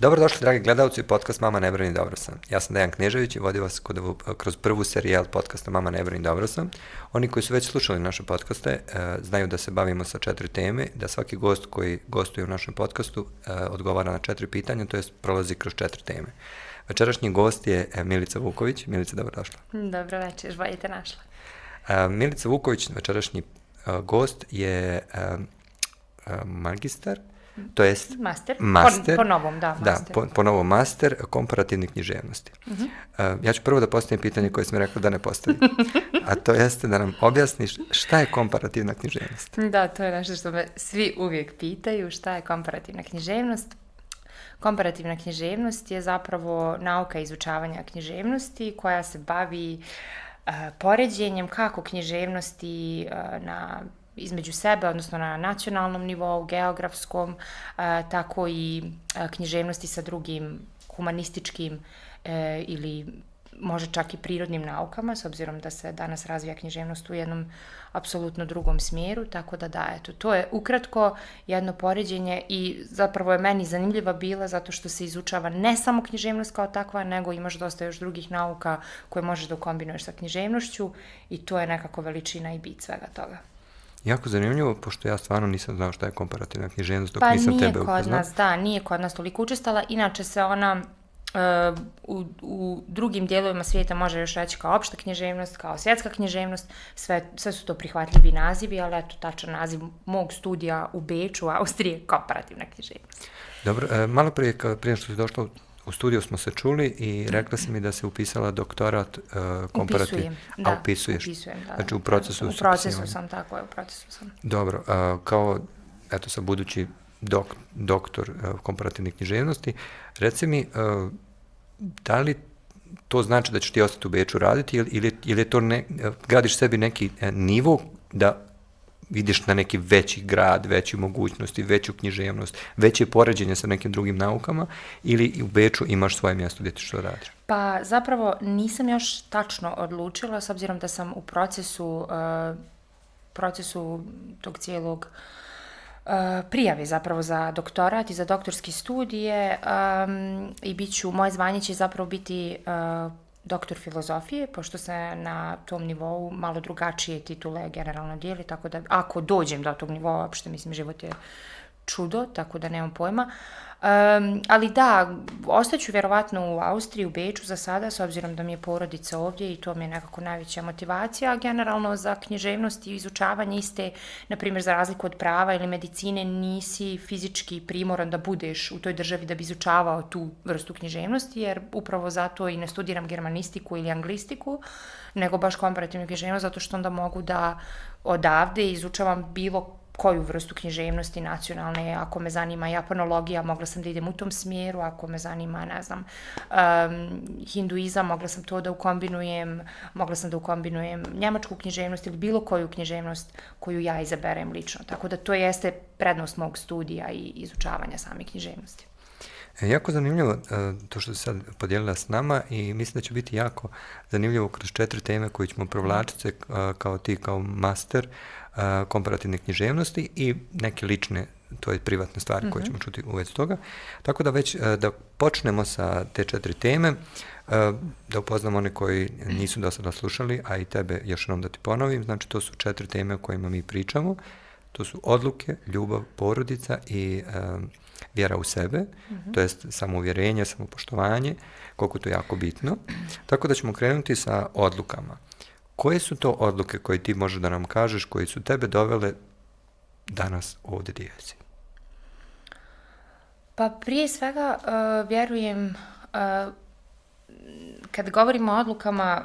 Dobrodošli, dragi gledalci, u podcast Mama ne brani, dobro sam. Ja sam Dejan Knežević i vodim vas kroz prvu serijal podcasta Mama ne brani, dobro sam. Oni koji su već slušali naše podcaste znaju da se bavimo sa 4 teme, da svaki gost koji gostuje u našem podcastu odgovara na 4 pitanja, to jest prolazi kroz 4 teme. Večerašnji gost je Milica Vuković. Milica, dobrodošla. Dobro večer, bolje te našla. Milica Vuković, večerašnji gost je magistar, to jest master. Po novom, da, master. Da, po novom master komparativne književnosti. Ja ću prvo da postavim pitanje koje sam rekla da ne postavim, a to jeste da nam objasniš šta je komparativna književnost. Da, to je nešto što me svi uvijek pitaju, šta je komparativna književnost. Komparativna književnost je zapravo nauka izučavanja književnosti koja se bavi poređenjem kako književnosti između sebe, odnosno na nacionalnom nivou, geografskom, tako i književnosti sa drugim humanističkim ili možda čak i prirodnim naukama, s obzirom da se danas razvija književnost u jednom apsolutno drugom smjeru, tako da, eto, to je ukratko jedno poređenje i zapravo je meni zanimljiva bila zato što se izučava ne samo književnost kao takva, nego imaš dosta još drugih nauka koje možeš da ukombinuješ sa književnošću i to je nekako veličina i bit svega toga. Jako zanimljivo, pošto ja stvarno nisam znao šta je komparativna književnost dok nisam tebe upoznao. Nije kod nas toliko učestala, inače se ona u drugim dijelovima svijeta može još reći kao opšta književnost, kao svjetska književnost, sve su to prihvatljivi nazivi, ali eto, tačan naziv mog studija u Beču, u Austriji, je komparativna književnost. Dobro, malo prije što si došla u studiju smo se čuli i rekla si mi da se upisala doktorat komparativno. Upisujem, da. Znači u procesu u procesu sam, tako je, u procesu sam. Dobro, kao, eto sad budući doktor komparativne književnosti, reci mi, da li to znači da ćeš ti ostati u Beču raditi ili je to gradiš sebi neki nivo da vidiš na neki veći grad, veću mogućnosti, veću književnost, veće poređenje sa nekim drugim naukama ili u Beču imaš svoje mjesto gdje ti što radiš? Pa zapravo nisam još tačno odlučila, s obzirom da sam u procesu tog cijelog prijave zapravo za doktorat i za doktorske studije i moje zvanje će zapravo biti doktor filozofije, pošto se na tom nivou malo drugačije titule generalno dijeli, tako da ako dođem do tog nivoa, uopšte mislim život je čudo, tako da nemam pojma. Ali da, ostaću vjerovatno u Austriji, u Beču za sada, s obzirom da mi je porodica ovdje i to mi je nekako najveća motivacija. Generalno za književnost i izučavanje iste, na primjer za razliku od prava ili medicine, nisi fizički primoran da budeš u toj državi da bi izučavao tu vrstu književnosti, jer upravo zato i ne studiram germanistiku ili anglistiku, nego baš komparativnu književnost, zato što onda mogu da odavde izučavam bilo koju vrstu književnosti nacionalne. Ako me zanima japanologija, mogla sam da idem u tom smjeru, ako me zanima, ne znam, hinduizam, mogla sam to da ukombinujem, njemačku književnost ili bilo koju književnost koju ja izaberem lično. Tako da to jeste prednost mog studija i izučavanja same književnosti. Jako zanimljivo to što si sad podijelila s nama i mislim da će biti jako zanimljivo kroz 4 teme koje ćemo provlačiti kao ti, kao master komparativne književnosti i neke lične, to je privatne stvari koje ćemo čuti u vezi toga. Tako da već da počnemo sa te 4 teme, da upoznamo one koji nisu do sada slušali, a i tebe još jednom da ti ponovim. Znači to su 4 teme o kojima mi pričamo. To su odluke, ljubav, porodica i vjera u sebe, to jest samouvjerenje, samopoštovanje, koliko to je jako bitno. Tako da ćemo krenuti sa odlukama. Koje su to odluke koje ti možeš da nam kažeš, koje su tebe dovele danas ovdje gdje jesi? Pa prije svega vjerujem, kad govorimo o odlukama,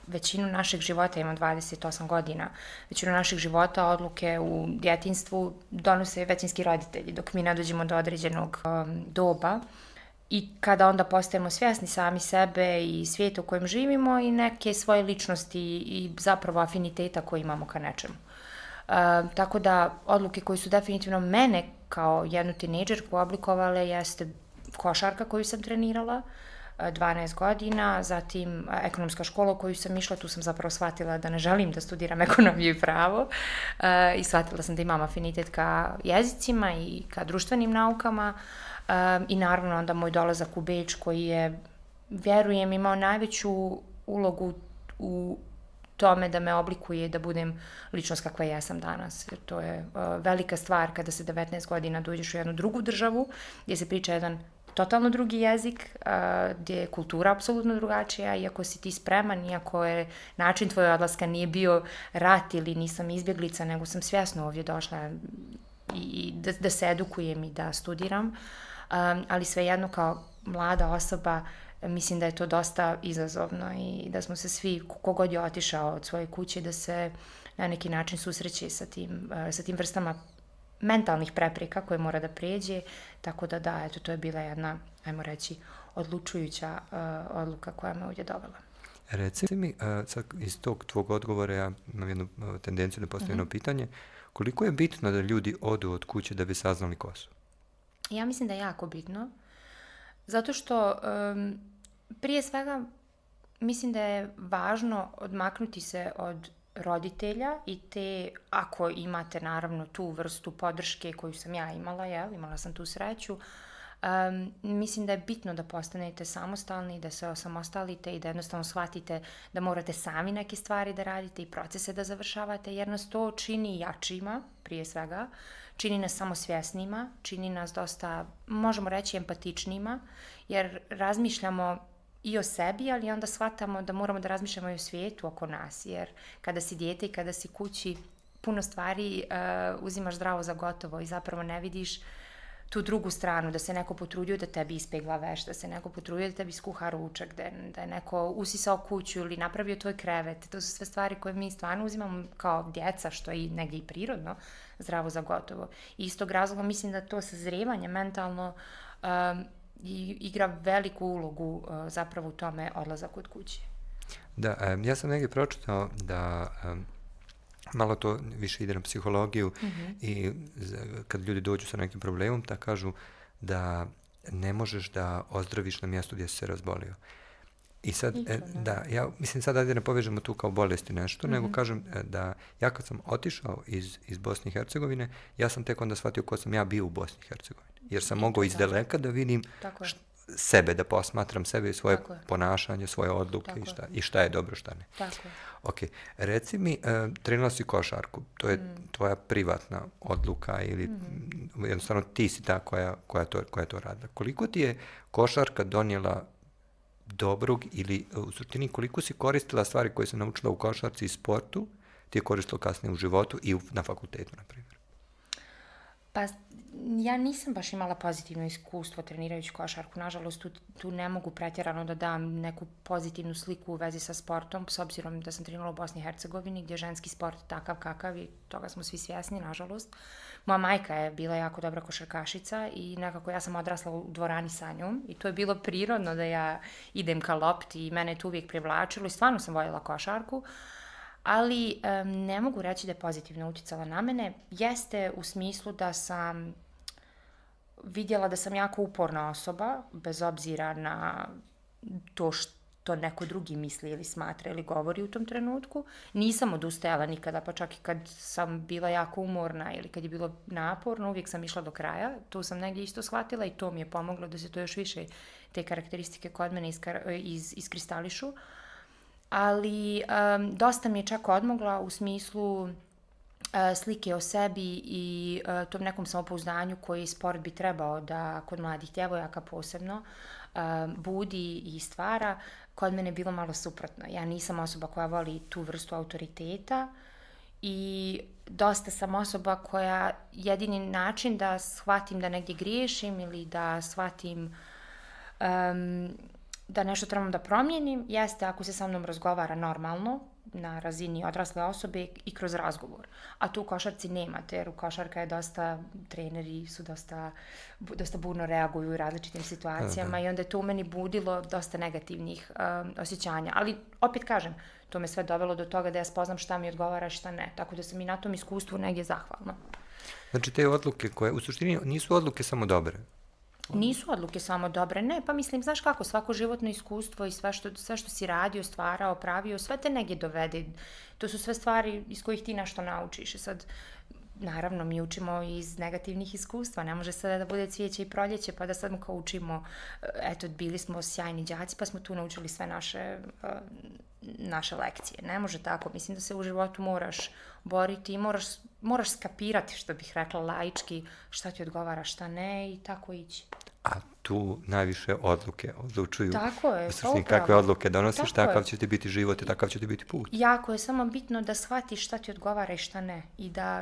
većinu našeg života, imam 28 godina, većinu naših života odluke u djetinjstvu donose većinski roditelji, dok mi ne dođemo do određenog doba. I kada onda postajemo svjesni sami sebe i svijeta u kojem živimo i neke svoje ličnosti i zapravo afiniteta koje imamo ka nečemu. Tako da odluke koje su definitivno mene kao jednu tinejdžerku oblikovale jeste košarka koju sam trenirala, 12 godina, zatim ekonomska škola u koju sam išla, tu sam zapravo shvatila da ne želim da studiram ekonomiju i pravo i shvatila sam da imam afinitet ka jezicima i ka društvenim naukama i naravno onda moj dolazak u Beč koji je, vjerujem, imao najveću ulogu u tome da me oblikuje da budem ličnost kakva ja sam danas. Jer to je velika stvar kada se 19 godina dođeš u jednu drugu državu gdje se priča jedan totalno drugi jezik, gdje je kultura apsolutno drugačija, iako si ti spreman, iako je način tvoje odlaska nije bio rat ili nisam izbjeglica, nego sam svjesno ovdje došla i da se edukujem i da studiram, ali svejedno kao mlada osoba mislim da je to dosta izazovno i da smo se svi, kogod je otišao od svoje kuće, da se na neki način susreće sa tim vrstama mentalnih prepreka koje mora da pređe, tako da, eto, to je bila jedna, ajmo reći, odlučujuća odluka koja me ovdje dovela. Reci mi, sad iz tog tvog odgovora ja imam jednu tendenciju da postavim jedno pitanje, koliko je bitno da ljudi odu od kuće da bi saznali ko su? Ja mislim da je jako bitno, zato što prije svega mislim da je važno odmaknuti se od roditelja i te, ako imate naravno tu vrstu podrške koju sam ja imala, imala sam tu sreću, mislim da je bitno da postanete samostalni, da se osamostalite i da jednostavno shvatite da morate sami neke stvari da radite i procese da završavate, jer nas to čini jačima, prije svega, čini nas samosvjesnima, čini nas dosta, možemo reći, empatičnijima, jer razmišljamo i o sebi, ali onda shvatamo da moramo da razmišljamo i o svijetu oko nas, jer kada si dijete i kada si kući, puno stvari uzimaš zdravo za gotovo i zapravo ne vidiš tu drugu stranu, da se neko potrudio da tebi ispegla veš, da se neko potrudio da tebi skuha ručak, da je neko usisao kuću ili napravio tvoj krevet. To su sve stvari koje mi stvarno uzimamo kao djeca, što je negdje i prirodno, zdravo za gotovo. I iz tog razloga mislim da to sazrijevanje mentalno igra veliku ulogu zapravo u tome odlazak od kuće. Da, ja sam negdje pročitao da malo to više ide na psihologiju i kad ljudi dođu sa nekim problemom, da kažu da ne možeš da ozdraviš na mjestu gdje si se razbolio. I sad, da, ja mislim sad da ne povežemo tu kao bolesti nešto, nego kažem da ja kad sam otišao iz Bosne i Hercegovine, ja sam tek onda shvatio ko sam ja bio u Bosni i Hercegovini. Jer sam mogao iz daleka da vidim sebe, da posmatram sebe i svoje ponašanje, svoje odluke i šta je dobro, šta ne. Tako je. Ok, reci mi, trenirala si košarku, to je tvoja privatna odluka ili jednostavno ti si ta koja to radila. Koliko ti je košarka donijela dobrog ili u suštini koliko si koristila stvari koje si naučila u košarci i sportu, ti je koristila kasnije u životu i na fakultetu, na primjer? Pa ja nisam baš imala pozitivno iskustvo trenirajući košarku. Nažalost, tu ne mogu pretjerano da dam neku pozitivnu sliku u vezi sa sportom, s obzirom da sam trenirala u Bosni i Hercegovini, gdje je ženski sport takav kakav i toga smo svi svjesni, nažalost. Moja majka je bila jako dobra košarkašica i nekako ja sam odrasla u dvorani sa njom i to je bilo prirodno da ja idem ka lopti i mene je to uvijek privlačilo i stvarno sam voljela košarku. Ali ne mogu reći da je pozitivno utjecala na mene. Jeste u smislu da sam vidjela da sam jako uporna osoba, bez obzira na to što neko drugi misli ili smatra ili govori u tom trenutku. Nisam odustajala nikada, pa čak i kad sam bila jako umorna ili kad je bilo naporno, uvijek sam išla do kraja. Tu sam negdje isto shvatila i to mi je pomoglo da se to još više, te karakteristike kod mene iskristališu. Ali dosta mi je čak odmogla u smislu slike o sebi i tom nekom samopouzdanju koji sport bi trebao da kod mladih djevojaka posebno budi i stvara. Kod mene je bilo malo suprotno. Ja nisam osoba koja voli tu vrstu autoriteta i dosta sam osoba koja jedini način da shvatim da negdje griješim ili da shvatim da nešto trebam da promijenim, jeste ako se sa mnom razgovara normalno, na razini odrasle osobe i kroz razgovor. A tu u košarci nemate, jer u košarka je treneri su dosta burno reaguju u različitim situacijama i onda je to u meni budilo dosta negativnih osjećanja. Ali, opet kažem, to me sve dovelo do toga da ja spoznam šta mi odgovara, šta ne. Tako da sam i na tom iskustvu negdje zahvalna. Znači, te odluke koje, u suštini, nisu odluke samo dobre. Nisu odluke samo dobre, ne, pa mislim, znaš kako, svako životno iskustvo i sve što si radio, stvarao, pravio, sve te negdje dovede. To su sve stvari iz kojih ti nešto naučiš. I sad, naravno, mi učimo iz negativnih iskustva, ne može sada da bude cvijeće i proljeće, pa da sad kao učimo, eto, bili smo sjajni đaci, pa smo tu naučili sve naše lekcije. Ne može tako, mislim da se u životu moraš boriti i moraš skapirati, što bih rekla laički, šta ti odgovara, šta ne i tako ići. A tu najviše odluke odlučuju. Tako je, upravo. Kakve odluke donosiš, takav će ti biti život i takav će ti biti put. Jako je samo bitno da shvatiš šta ti odgovara i šta ne.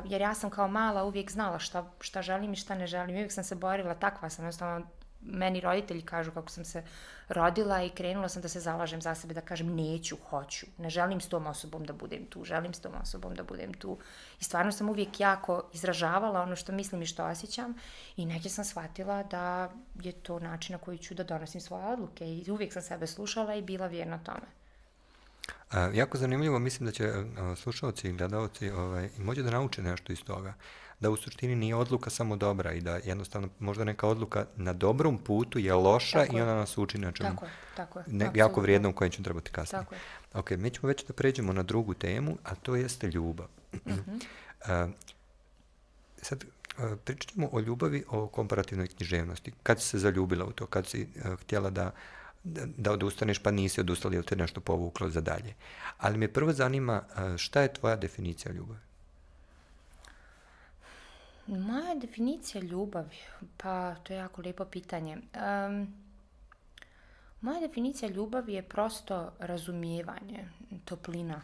Jer ja sam kao mala uvijek znala šta želim i šta ne želim. Uvijek sam se borila, takva sam. Jednostavno, meni roditelji kažu kako sam se rodila i krenula sam da se zalažem za sebe, da kažem neću, hoću. Ne želim s tom osobom da budem tu, želim s tom osobom da budem tu. I stvarno sam uvijek jako izražavala ono što mislim i što osjećam i negdje sam shvatila da je to način na koji ću da donosim svoje odluke i uvijek sam sebe slušala i bila vjerna tome. Jako zanimljivo, mislim da će slušalci i gledalci moći da nauče nešto iz toga. Da u suštini nije odluka samo dobra i da jednostavno možda neka odluka na dobrom putu je loša i ona nas uči na čemu jako vrijednom kojem ćemo trebati kasnije. Ok, mi ćemo već da pređemo na drugu temu, a to jeste ljubav. Sad, pričat ćemo o ljubavi, o komparativnoj književnosti. Kad si se zaljubila u to, kad si htjela da odustaneš, pa nisi odustala ili te nešto povuklo za dalje. Ali me prvo zanima šta je tvoja definicija ljubavi? Moja definicija ljubavi, pa to je jako lijepo pitanje. Moja definicija ljubavi je prosto razumijevanje, toplina.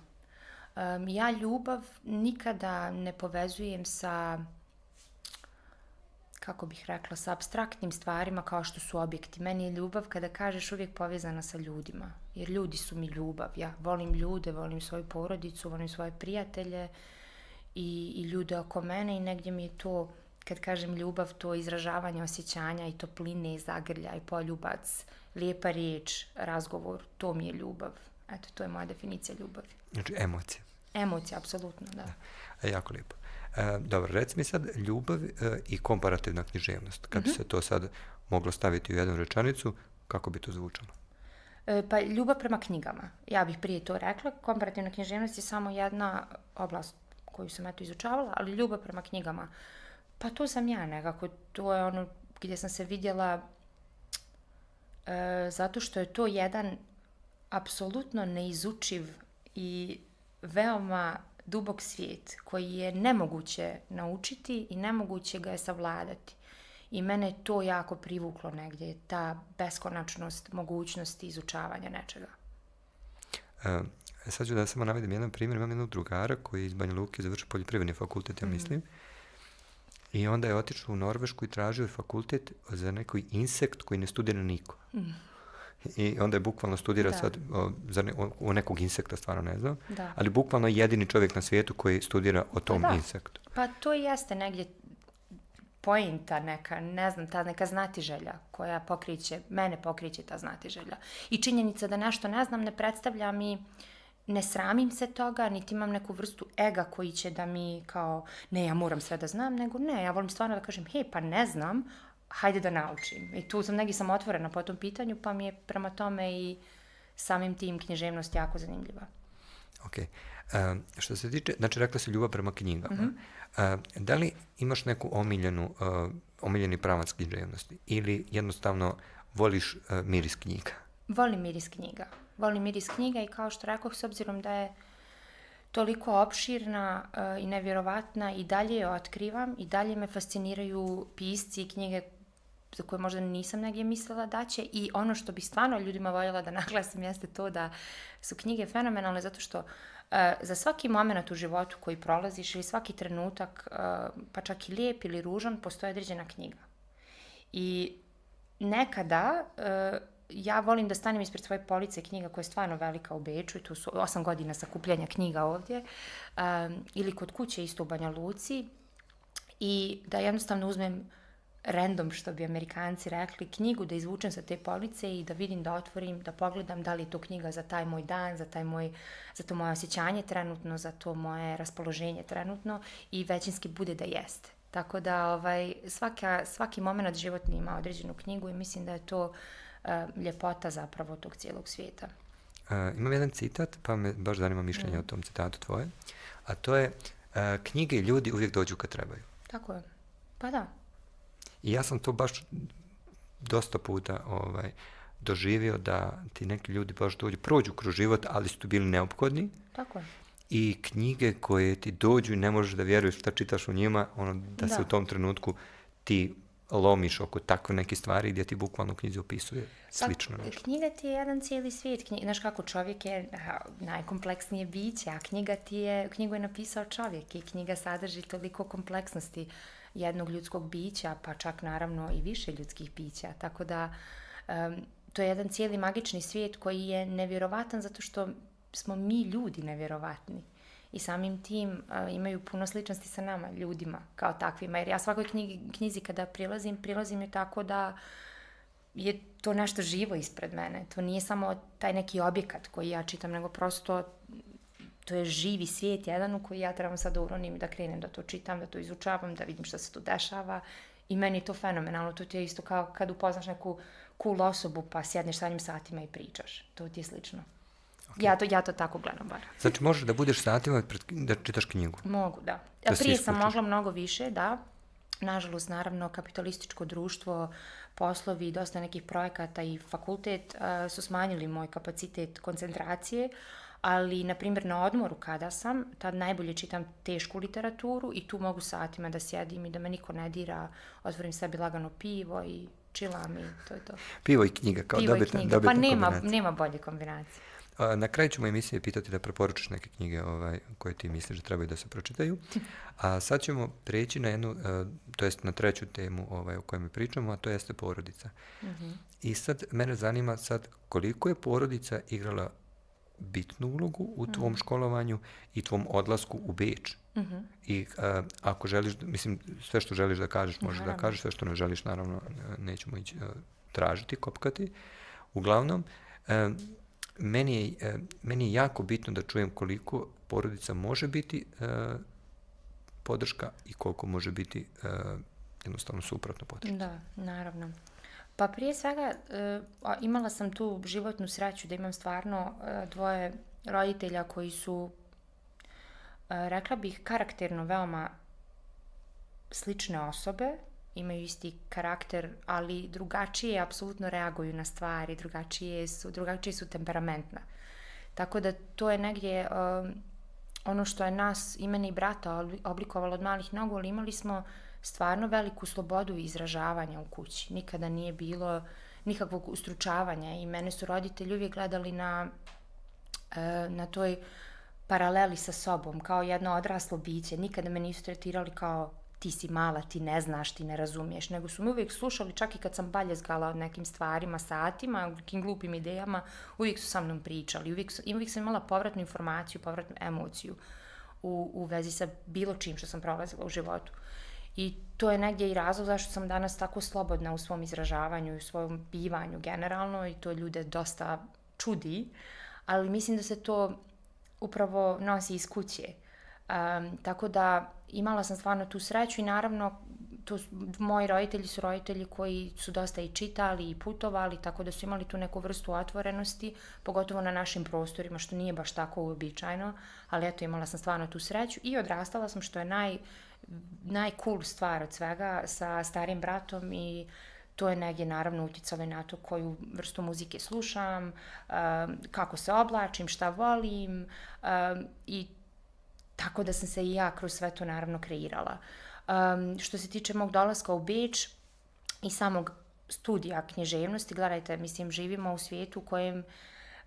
Ja ljubav nikada ne povezujem sa, kako bih rekla, sa apstraktnim stvarima kao što su objekti. Meni je ljubav, kada kažeš, uvijek povezana sa ljudima. Jer ljudi su mi ljubav. Ja volim ljude, volim svoju porodicu, volim svoje prijatelje i ljude oko mene i negdje mi je to, kad kažem ljubav, to izražavanje osjećanja i topline, zagrljaj, poljubac, lijepa riječ, razgovor, to mi je ljubav. Eto, to je moja definicija ljubavi. Znači, emocija. Emocija, apsolutno, da. Jako lijepo. Dobro, reci mi sad ljubav i komparativna književnost. Kad bi se to sad moglo staviti u jednu rečenicu, kako bi to zvučalo? Pa ljubav prema knjigama. Ja bih prije to rekla. Komparativna književnost je samo jedna oblast koju sam eto izučavala, ali ljubav prema knjigama. Pa to sam ja nekako. To je ono gdje sam se vidjela zato što je to jedan apsolutno neizučiv i veoma dubok svijet koji je nemoguće naučiti i nemoguće ga je savladati. I mene je to jako privuklo negdje, ta beskonačnost mogućnosti izučavanja nečega. Sad ću da samo navedem jedan primjer. Imam jednog drugara koji je iz Banja Luke završio poljoprivredni fakultet, ja mislim. I onda je otišao u Norvešku i tražio fakultet za neki insekt koji ne studira niko. I onda je bukvalno studira sad o nekog insekta, stvarno ne znam, ali bukvalno jedini čovjek na svijetu koji studira o tom insektu. Pa to jeste negdje pointa neka, ne znam, ta neka znatiželja koja mene pokriće ta znatiželja. I činjenica da nešto ne znam ne predstavlja mi, ne sramim se toga, niti imam neku vrstu ega koji će da mi kao, ne, ja moram sve da znam, nego ne, ja volim stvarno da kažem, hej, pa ne znam, hajde da naučim. I tu negdje sam otvorena po tom pitanju, pa mi je prema tome i samim tim književnost jako zanimljiva. Ok. Što se tiče, znači rekla si ljubav prema knjigama. Da li imaš neku omiljeni pravac književnosti ili jednostavno voliš miris knjiga? Volim miris knjiga. Volim miris knjiga i kao što rekoh, s obzirom da je toliko opširna i nevjerovatna i dalje je otkrivam i dalje me fasciniraju pisci i knjige za koje možda nisam negdje mislila da će i ono što bih stvarno ljudima voljela da naglasim jeste to da su knjige fenomenalne zato što za svaki moment u životu koji prolaziš ili svaki trenutak, pa čak i lijep ili ružan, postoji određena knjiga. I nekada ja volim da stanem ispred svoje police knjiga koja je stvarno velika u Beču i tu su 8 godina sakupljanja knjiga ovdje ili kod kuće isto u Banja Luci i da jednostavno uzmem random, što bi Amerikanci rekli, knjigu, da izvučem sa te police i da vidim, da otvorim, da pogledam da li je to knjiga za taj moj dan, za to moje osjećanje trenutno, za to moje raspoloženje trenutno i većinski bude da jeste. Tako da svaki moment životni ima određenu knjigu i mislim da je to ljepota zapravo tog cijelog svijeta. Imam jedan citat, pa me baš zanima mišljenje o tom citatu tvoje, a to je knjige i ljudi uvijek dođu kad trebaju. Tako je. Pa da. I ja sam to baš dosta puta doživio da ti neki ljudi baš prođu kroz život, ali su tu bili neophodni. Tako je. I knjige koje ti dođu i ne možeš da vjeruješ šta čitaš u njima, da se u tom trenutku ti lomiš oko takve neke stvari gdje ti bukvalno u knjizi opisuje slično nešto. Knjiga ti je jedan cijeli svijet. Znaš kako, čovjek je najkompleksnije biće, a knjigu je napisao čovjek i knjiga sadrži toliko kompleksnosti jednog ljudskog bića, pa čak naravno i više ljudskih bića. Tako da to je jedan cijeli magični svijet koji je nevjerovatan zato što smo mi ljudi nevjerovatni. I samim tim imaju puno sličnosti sa nama, ljudima, kao takvima. Jer ja svakoj knjizi kada prilazim je tako da je to nešto živo ispred mene. To nije samo taj neki objekat koji ja čitam, nego prosto to je živi svijet jedan u koji ja trebam sad da uronim i da krenem da to čitam, da to izučavam, da vidim šta se tu dešava. I meni je to fenomenalno. To ti je isto kao kad upoznaš neku cool osobu pa sjedneš sa njim satima i pričaš. To ti je slično. Okay. Ja to tako gledam bar. Znači možeš da budeš satima da čitaš knjigu? Mogu, da. Prije sam mogla mnogo više, da. Nažalost, naravno, kapitalističko društvo, poslovi, dosta nekih projekata i fakultet su smanjili moj kapacitet koncentracije, ali, na primjer, na odmoru kada sam, tad najbolje čitam tešku literaturu i tu mogu satima da sjedim i da me niko ne dira, otvorim sebi lagano pivo i čilam i to je to. Pivo i knjiga, kao dobitna kombinacija. Pa nema bolje kombinacije. Na kraju ćemo emisije pitati da preporučiš neke knjige koje ti misliš da trebaju da se pročitaju. A sad ćemo preći na jednu, to jest na treću temu o kojoj mi pričamo, a to jeste porodica. Mm-hmm. I sad mene zanima koliko je porodica igrala bitnu ulogu u tvom školovanju i tvom odlasku u Beč. Mm-hmm. I ako želiš, mislim, sve što želiš da kažeš, možeš da kažeš, sve što ne želiš, naravno, nećemo ići tražiti, kopkati. Uglavnom, meni je jako bitno da čujem koliko porodica može biti podrška i koliko može biti jednostavno suprotno podrška. Da, naravno. Pa prije svega imala sam tu životnu sreću da imam stvarno dvoje roditelja koji su, rekla bih, karakterno veoma slične osobe, imaju isti karakter, ali drugačije apsolutno reaguju na stvari, drugačije su temperamentna. Tako da to je negdje ono što je nas, i mene i brata, oblikovalo od malih nogu, ali imali smo stvarno veliku slobodu izražavanja u kući. Nikada nije bilo nikakvog ustručavanja i mene su roditelji uvijek gledali na toj paraleli sa sobom, kao jedno odraslo biće. Nikada me nisu tretirali kao ti si mala, ti ne znaš, ti ne razumiješ, nego su me uvijek slušali, čak i kad sam baljezgala od nekim stvarima, satima, nekim glupim idejama, uvijek su sa mnom pričali, uvijek sam imala povratnu informaciju, povratnu emociju u vezi sa bilo čim što sam prolazila u životu. I to je negdje i razlog zašto sam danas tako slobodna u svom izražavanju i u svojom bivanju generalno i to ljude dosta čudi, ali mislim da se to upravo nosi iz kuće. Tako da imala sam stvarno tu sreću i naravno moji roditelji su roditelji koji su dosta i čitali i putovali, tako da su imali tu neku vrstu otvorenosti, pogotovo na našim prostorima, što nije baš tako uobičajeno, ali eto imala sam stvarno tu sreću i odrastala sam, što je najcool stvar od svega, sa starim bratom i to je negdje naravno uticalo na to koju vrstu muzike slušam, kako se oblačim, šta volim i tako da sam se i ja kroz sve to naravno kreirala. Što se tiče mog dolaska u Beč i samog studija književnosti, gledajte, mislim, živimo u svijetu u kojem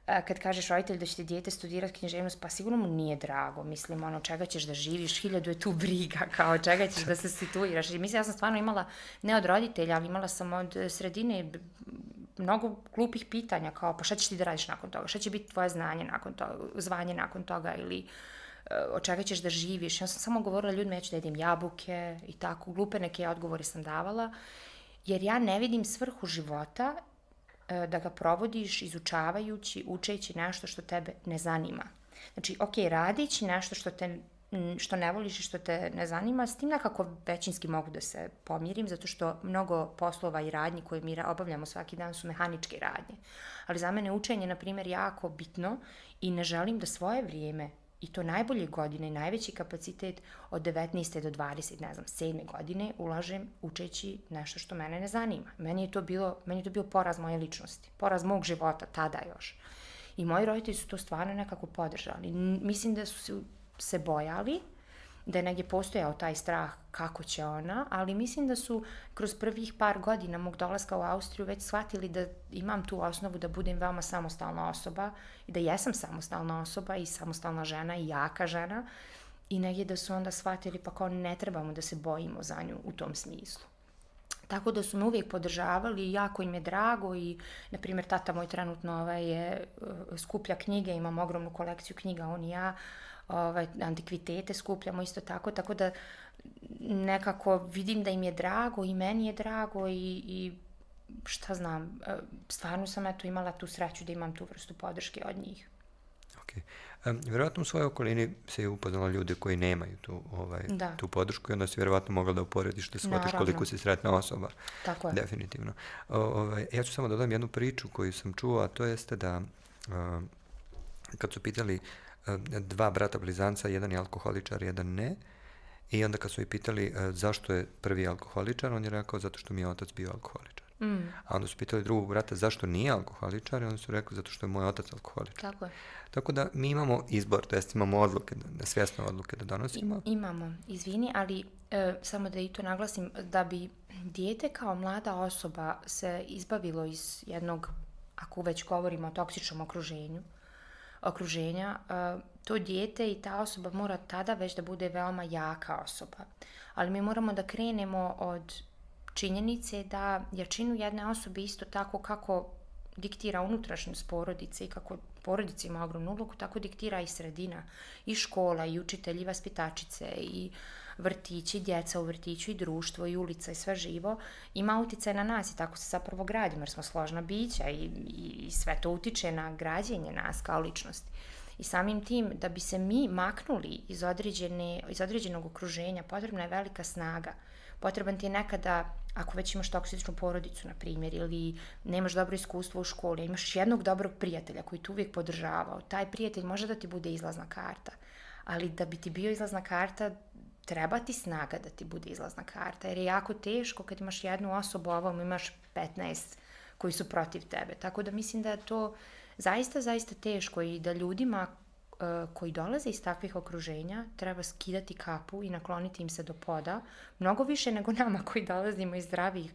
kad kažeš roditelj da će ti dijete studirati književnost, pa sigurno mu nije drago, mislim, čega ćeš da živiš, 1000 je tu briga, kao čega ćeš da se situiraš. I mislim, ja sam stvarno imala, ne od roditelja, ali imala sam od sredine mnogo glupih pitanja, kao pa šta ćeš ti da radiš nakon toga, šta će biti tvoje zvanje nakon toga ili od čega ćeš da živiš. Ja sam samo govorila ljudima, ja ću da jedem jabuke i tako, glupe neke odgovore sam davala, jer ja ne vidim svrhu života da ga provodiš izučavajući, učeći nešto što tebe ne zanima. Znači, ok, radići nešto što te što ne voliš i što te ne zanima, s tim nekako većinski mogu da se pomirim, zato što mnogo poslova i radnji koje mi obavljamo svaki dan su mehaničke radnje. Ali za mene učenje, na primjer, jako bitno i ne želim da svoje vrijeme i to najbolje godine i najveći kapacitet od 19. do 20, ne znam, 7. godine ulažem učeći nešto što mene ne zanima. Meni je to bio poraz moje ličnosti, poraz mog života, tada još. I moji roditelji su to stvarno nekako podržali. Mislim da su se bojali, da je negdje postojao taj strah kako će ona, ali mislim da su kroz prvih par godina mog dolaska u Austriju već shvatili da imam tu osnovu da budem veoma samostalna osoba i da jesam samostalna osoba i samostalna žena i jaka žena i negdje da su onda shvatili pa kao ne trebamo da se bojimo za nju u tom smislu. Tako da su me uvijek podržavali i jako im je drago i, na primjer, tata moj trenutno skuplja knjige, imam ogromnu kolekciju knjiga, on i ja, antikvitete skupljamo isto tako da nekako vidim da im je drago i meni je drago i šta znam, stvarno sam imala tu sreću da imam tu vrstu podrške od njih. Okay. Vjerovatno u svojoj okolini se je upoznala ljude koji nemaju tu podršku i onda si vjerovatno mogla da uporediš da shvatiš koliko si sretna osoba. Tako je. Definitivno. Ja ću samo dodam jednu priču koju sam čuo, a to jeste da kad su pitali dva brata blizanca, jedan je alkoholičar, jedan ne, i onda kad su ih pitali zašto je prvi alkoholičar, on je rekao zato što mi je otac bio alkoholičar. A onda su pitali drugog brata zašto nije alkoholičar i onda su rekli zato što je moj otac alkoholičar. Tako je. Tako da mi imamo izbor, to jest imamo odluke, svjesne odluke da donosimo. Imamo, izvini, ali samo da i to naglasim, da bi dijete kao mlada osoba se izbavilo iz jednog, ako već govorimo o toksičnom okruženja, to dijete i ta osoba mora tada već da bude veoma jaka osoba. Ali mi moramo da krenemo od činjenice da jačinu jedne osobe isto tako kako diktira unutrašnjost porodice i kako porodica ima ogromnu ulogu, tako diktira i sredina, i škola, i učitelji, i vaspitačice, i vrtići, i djeca u vrtiću, i društvo, i ulica, i sve živo. Ima utjecaj na nas i tako se zapravo gradimo, jer smo složna bića i sve to utiče na građenje nas kao ličnosti. I samim tim, da bi se mi maknuli iz određenog okruženja, potrebna je velika snaga. Potreban ti je nekada, ako već imaš toksičnu porodicu, na primjer, ili nemaš dobro iskustvo u školi, imaš jednog dobrog prijatelja koji te uvijek podržavao, taj prijatelj može da ti bude izlazna karta, ali da bi ti bio izlazna karta, treba ti snaga da ti bude izlazna karta, jer je jako teško kad imaš jednu osobu, a ovom imaš 15 koji su protiv tebe. Tako da mislim da je to zaista, zaista teško i da ljudima koji dolaze iz takvih okruženja treba skidati kapu i nakloniti im se do poda, mnogo više nego nama koji dolazimo iz zdravih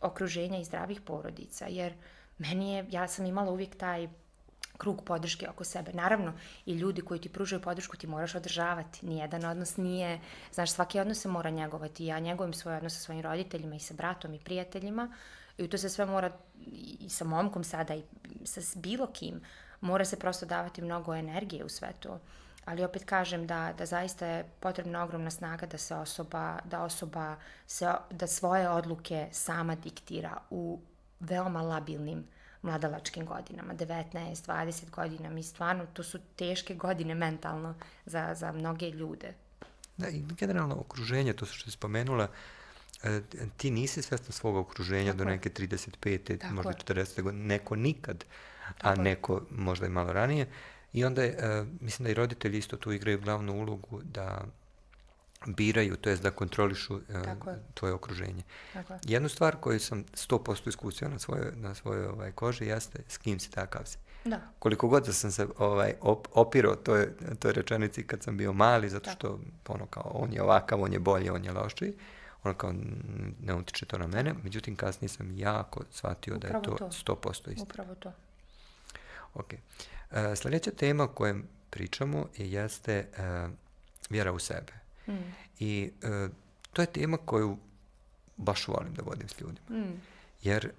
okruženja i zdravih porodica, jer ja sam imala uvijek taj krug podrške oko sebe. Naravno, i ljudi koji ti pružaju podršku ti moraš održavati. Nijedan odnos nije, znaš, svaki odnos se mora njegovati. Ja njegujem svoj odnos sa svojim roditeljima i sa bratom i prijateljima i to se sve mora i sa momkom sada i sa bilo kim. Mora se prosto davati mnogo energije u sve to. Ali opet kažem da zaista je potrebna ogromna snaga da svoje odluke sama diktira u veoma labilnim mladalačkim godinama, 19, 20 godina. Mi stvarno, to su teške godine mentalno za mnoge ljude. Da, i generalno okruženje, to što si spomenula, ti nisi svjesna svoga okruženja do neke 35. možda 40. godine, neko nikad, a neko možda i malo ranije. I onda mislim da i roditelji isto tu igraju glavnu ulogu da biraju, to jest da kontrolišu tvoje okruženje. Jednu stvar koju sam 100% iskusio na svojoj koži jeste s kim si takav si. Da. Koliko god da sam se opirao toj rečenici kad sam bio mali, zato što kao on je ovakav, on je bolji, on je lošiji, ono kao ne utiče to na mene, međutim kasnije sam jako shvatio da je to 100% isto. Upravo to. Ok. Sljedeća tema o kojem pričamo jeste vjera u sebe. I to je tema koju baš volim da vodim s ljudima. Jer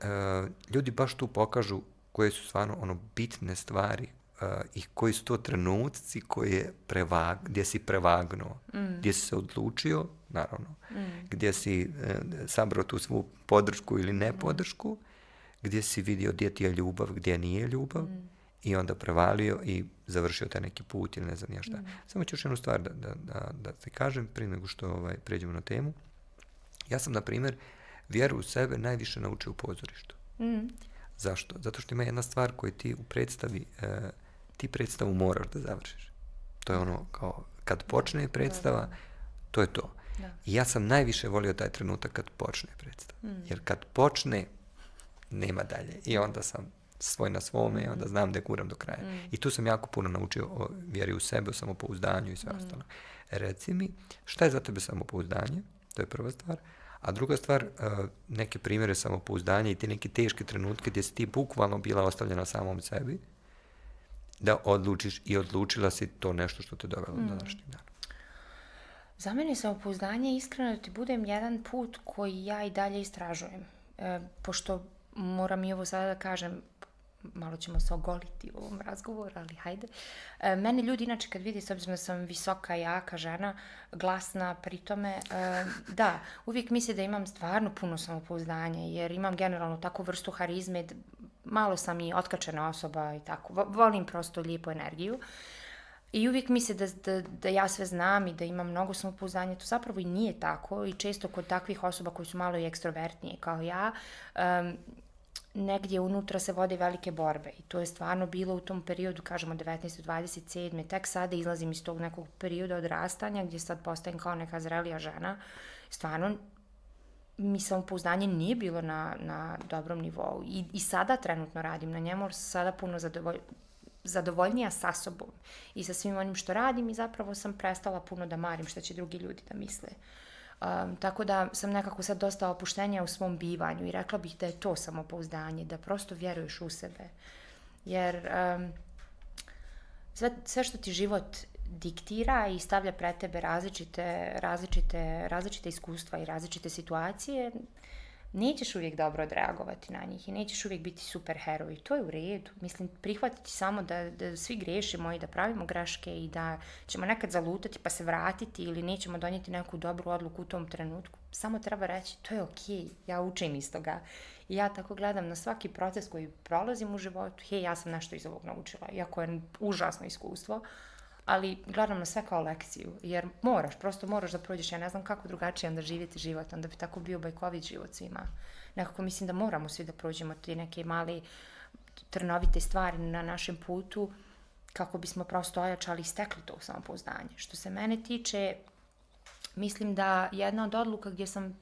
ljudi baš tu pokažu koje su stvarno bitne stvari i koji su to trenutci gdje si prevagnuo, gdje si se odlučio, naravno, gdje si sabrao tu svu podršku ili ne podršku, gdje si vidio gdje ti je ljubav, gdje nije ljubav i onda prevalio i završio taj neki put ili ne znam ja šta. Samo ću još jednu stvar da te kažem prije nego što pređemo na temu. Ja sam, na primjer, vjeru u sebe najviše naučio u pozorištu. Zašto? Zato što ima jedna stvar koju ti u predstavi, ti predstavu moraš da završiš. To je ono kao kad počne predstava, to je to. Da. I ja sam najviše volio taj trenutak kad počne predstava. Jer kad počne, nema dalje. I onda sam svoj na svome i onda znam da je guram do kraja. I tu sam jako puno naučio o vjeri u sebe, o samopouzdanju i sve ostalo. Reci mi, šta je za tebe samopouzdanje? To je prva stvar. A druga stvar, neke primjere samopouzdanja i ti neke teške trenutke gdje si ti bukvalno bila ostavljena samom sebi, da odlučiš i odlučila si to nešto što te dovelo do današnjeg dana. Za mene je samopouzdanje, iskreno da ti budem, jedan put koji ja i dalje istražujem. Pošto moram i ovo sada da kažem, malo ćemo se ogoliti u ovom razgovoru, ali hajde. Mene ljudi inače kad vidi, s obzirom da sam visoka, jaka žena, glasna, pri tome, da, uvijek misle da imam stvarno puno samopouzdanja, jer imam generalno takvu vrstu harizme, malo sam i otkačena osoba i tako, volim prosto lijepu energiju. I uvijek misle da ja sve znam i da imam mnogo samopouzdanja, to zapravo i nije tako i često kod takvih osoba koji su malo i ekstrovertnije kao ja, negdje unutra se vode velike borbe i to je stvarno bilo u tom periodu, kažemo 19-27. Tek sada izlazim iz tog nekog perioda odrastanja gdje sad postajem kao neka zrelija žena. Stvarno mi samopouzdanje nije bilo na dobrom nivou i sada trenutno radim na njemu, sada puno zadovoljnija sa sobom i sa svim onim što radim i zapravo sam prestala puno da marim šta će drugi ljudi da misle. Tako da sam nekako sad dosta opuštenja u svom bivanju i rekla bih da je to samopouzdanje, da prosto vjeruješ u sebe. Jer sve što ti život diktira i stavlja pred tebe različite iskustva i različite situacije, nećeš uvijek dobro odreagovati na njih i nećeš uvijek biti super heroj. To je u redu. Mislim, prihvatiti samo da svi grešimo i da pravimo greške i da ćemo nekad zalutati pa se vratiti ili nećemo donijeti neku dobru odluku u tom trenutku. Samo treba reći, to je okej, ja učim iz toga. I ja tako gledam na svaki proces koji prolazim u životu, ja sam nešto iz ovog naučila, iako je užasno iskustvo, ali gledam na sve kao lekciju, jer prosto moraš da prođeš, ja ne znam kako drugačije onda živjeti život, onda bi tako bio bajkovit život svima. Nekako mislim da moramo svi da prođemo te neke mali trnovite stvari na našem putu, kako bismo prosto ojačali i stekli to samopouzdanje. Što se mene tiče, mislim da jedna od odluka gdje sam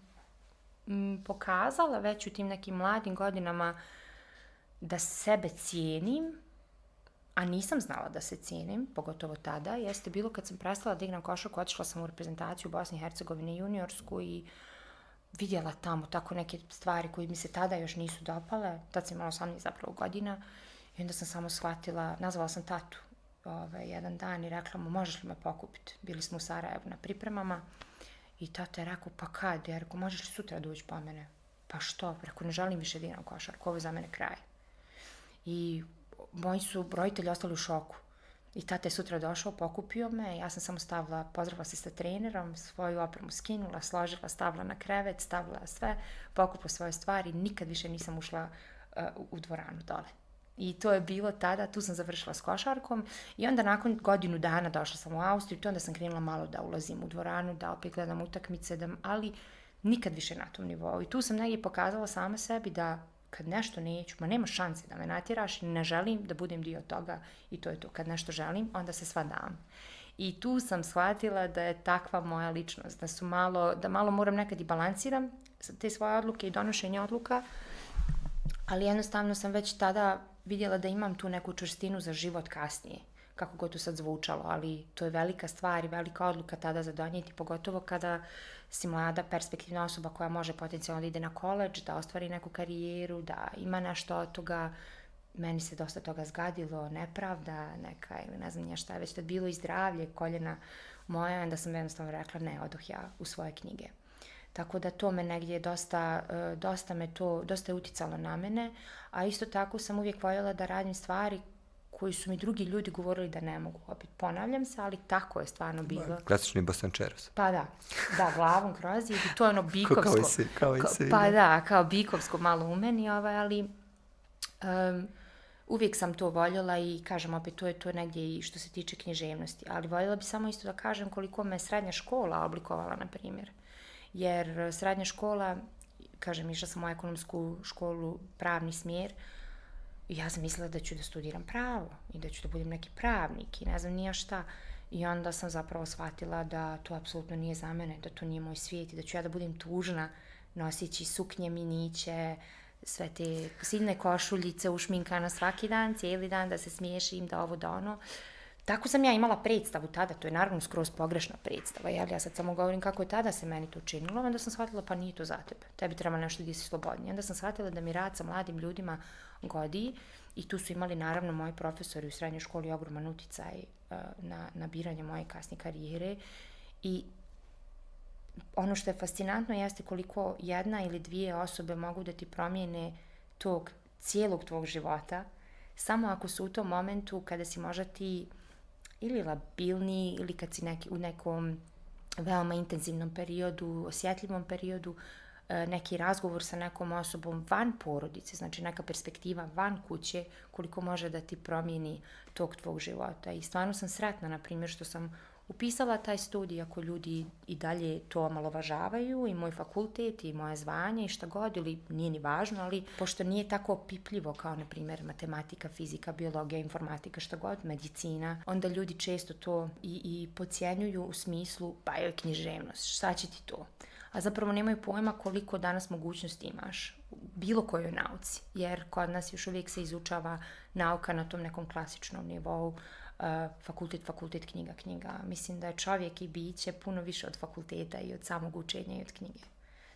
pokazala već u tim nekim mladim godinama da sebe cijenim, a nisam znala da se cijenim, pogotovo tada, jeste bilo kad sam prestala da igram košarku, otišla sam u reprezentaciju Bosne i Hercegovine juniorsku i vidjela tamo tako neke stvari koje mi se tada još nisu dopale, tad sam imala 18 zapravo godina i onda sam samo shvatila, nazvala sam tatu jedan dan i rekla mu, možeš li me pokupiti? Bili smo u Sarajevu na pripremama i tata je rekao, pa kad? Ja rekao, možeš li sutra doći po mene? Pa što? Rekao, ne želim više da igram košarku, ovo je za mene kraj. I moji su roditelji ostali u šoku. I tata je sutra došao, pokupio me, ja sam samo stavila, pozdravila se sa trenerom, svoju opremu skinula, složila, stavila na krevet, stavila sve, pokupila svoje stvari, nikad više nisam ušla u dvoranu dole. I to je bilo tada, tu sam završila s košarkom i onda nakon godinu dana došla sam u Austriju, to onda sam krenula malo da ulazim u dvoranu, da opet gledam utakmice, ali nikad više na tom nivou. I tu sam negdje pokazala sama sebi da kad nešto neću, nema šanse da me natjeraš, ne želim da budem dio toga i to je to. Kad nešto želim, onda se sva dam. I tu sam shvatila da je takva moja ličnost, da malo moram nekad i balansiram te svoje odluke i donošenje odluka, ali jednostavno sam već tada vidjela da imam tu neku čvrstinu za život kasnije, kako god to sad zvučalo, ali to je velika stvar i velika odluka tada za donijeti, pogotovo kada si mlada, perspektivna osoba koja može potencijalno da ide na koledž, da ostvari neku karijeru, da ima nešto od toga. Meni se dosta toga zgadilo, nepravda neka ili ne znam šta je već tad bilo i zdravlje, koljena moja, onda sam jednostavno rekla ne, odoh ja u svoje knjige. Tako da to me negdje dosta je uticalo na mene, a isto tako sam uvijek voljela da radim stvari koji su mi drugi ljudi govorili da ne mogu. Opet ponavljam se, ali tako je stvarno bilo. Klasični bosančeros. Pa da, glavom kroz i to je ono bikovsko. Kao i svi. Pa da, kao bikovsko malo u meni, ali uvijek sam to voljela i kažem opet, to je to negdje i što se tiče književnosti. Ali voljela bi samo isto da kažem koliko me srednja škola oblikovala, na primjer. Jer srednja škola, kažem, išla sam u ekonomsku školu, pravni smjer, i ja sam mislila da ću da studiram pravo i da ću da budem neki pravnik i ne znam nija šta. I onda sam zapravo shvatila da to apsolutno nije za mene, da to nije moj svijet i da ću ja da budem tužna nosići suknje, miniće, sve te silne košuljice ušminkana svaki dan, cijeli dan, da se smiješim, da ovo, da ono. Tako sam ja imala predstavu tada, to je naravno skroz pogrešna predstava, jel? Ja sad samo govorim kako je tada se meni to činilo, onda sam shvatila pa nije to za tebe, tebi treba nešto gdje si slobodnije. Onda sam shvatila da mi rad sa mladim ljudima godi i tu su imali naravno moji profesori u srednjoj školi ogroman uticaj na biranje moje kasne karijere i ono što je fascinantno jeste koliko jedna ili dvije osobe mogu da ti promijene cijelog tvog života, samo ako su u tom momentu kada si možda ti ili labilniji ili kad si u nekom veoma intenzivnom periodu, osjetljivom periodu, neki razgovor sa nekom osobom van porodice, znači neka perspektiva van kuće, koliko može da ti promijeni tog tvog života. I stvarno sam sretna, na primjer, što sam upisala taj studij, ako ljudi i dalje to omalovažavaju, i moj fakultet, i moje zvanje, i šta god, ili nije ni važno, ali pošto nije tako opipljivo kao, na primjer, matematika, fizika, biologija, informatika, šta god, medicina, onda ljudi često to i podcjenjuju u smislu, pa je književnost, šta će ti to? A zapravo nemaju pojma koliko danas mogućnosti imaš u bilo kojoj nauci, jer kod nas još uvijek se izučava nauka na tom nekom klasičnom nivou, fakultet, knjiga. Mislim da je čovjek i biće puno više od fakulteta i od samog učenja i od knjige.